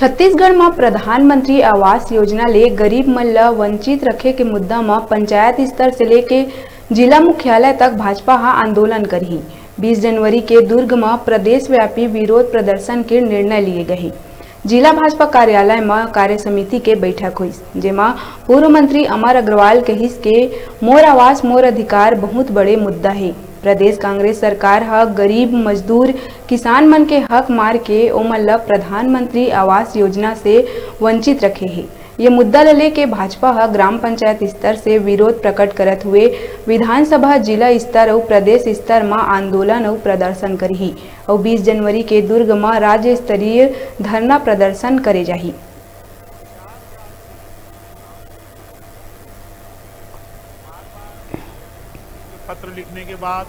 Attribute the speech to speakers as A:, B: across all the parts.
A: छत्तीसगढ़ में प्रधानमंत्री आवास योजना ले गरीब मन ल वंचित रखे के मुद्दा में पंचायत स्तर से लेके जिला मुख्यालय तक भाजपा हा आंदोलन करही। 20 जनवरी के दुर्ग में प्रदेश व्यापी विरोध प्रदर्शन के निर्णय लिए गए। जिला भाजपा कार्यालय में कार्य समिति के बैठक हुई, जेमा पूर्व मंत्री अमर अग्रवाल कहिस के मोर आवास मोर अधिकार बहुत बड़े मुद्दा है। प्रदेश कांग्रेस सरकार हा गरीब मजदूर किसान मन के हक मार के ओमन ला प्रधानमंत्री आवास योजना से वंचित रखे है। ये मुद्दा ले के भाजपा हा ग्राम पंचायत स्तर से विरोध प्रकट करत हुए विधानसभा जिला स्तर और प्रदेश स्तर में आंदोलन और प्रदर्शन करही और 20 जनवरी के दुर्ग में राज्य स्तरीय धरना प्रदर्शन करे जाही।
B: पत्र लिखने के बाद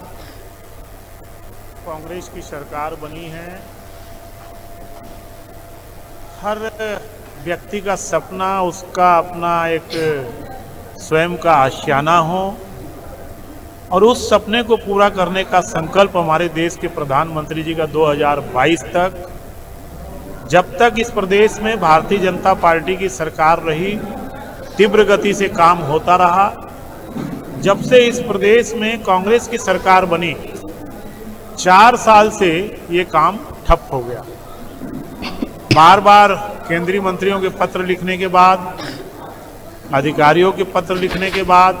B: कांग्रेस की सरकार बनी है। हर व्यक्ति का सपना उसका अपना एक स्वयं का आशियाना हो और उस सपने को पूरा करने का संकल्प हमारे देश के प्रधानमंत्री जी का 2022 तक, जब तक इस प्रदेश में भारतीय जनता पार्टी की सरकार रही, तीव्र गति से काम होता रहा। जब से इस प्रदेश में कांग्रेस की सरकार बनी 4 साल से ये काम ठप हो गया। बार बार केंद्रीय मंत्रियों के पत्र लिखने के बाद, अधिकारियों के पत्र लिखने के बाद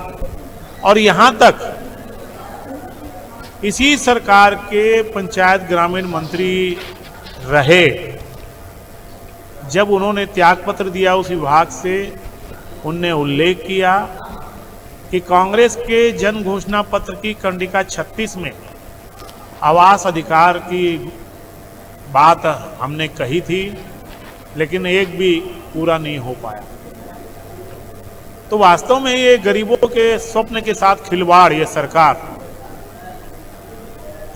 B: और यहाँ तक इसी सरकार के पंचायत ग्रामीण मंत्री रहे, जब उन्होंने त्यागपत्र दिया उस विभाग से, उनने उल्लेख किया कि कांग्रेस के जन घोषणा पत्र की कंडिका 36 में आवास अधिकार की बात हमने कही थी, लेकिन एक भी पूरा नहीं हो पाया। तो वास्तव में ये गरीबों के स्वप्न के साथ खिलवाड़ ये सरकार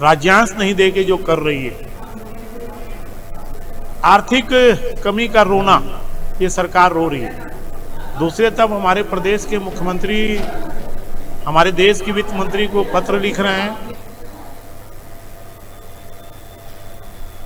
B: राज्यांश नहीं देके जो कर रही है, आर्थिक कमी का रोना ये सरकार रो रही है। दूसरे तरफ हमारे प्रदेश के मुख्यमंत्री हमारे देश के वित्त मंत्री को पत्र लिख रहे हैं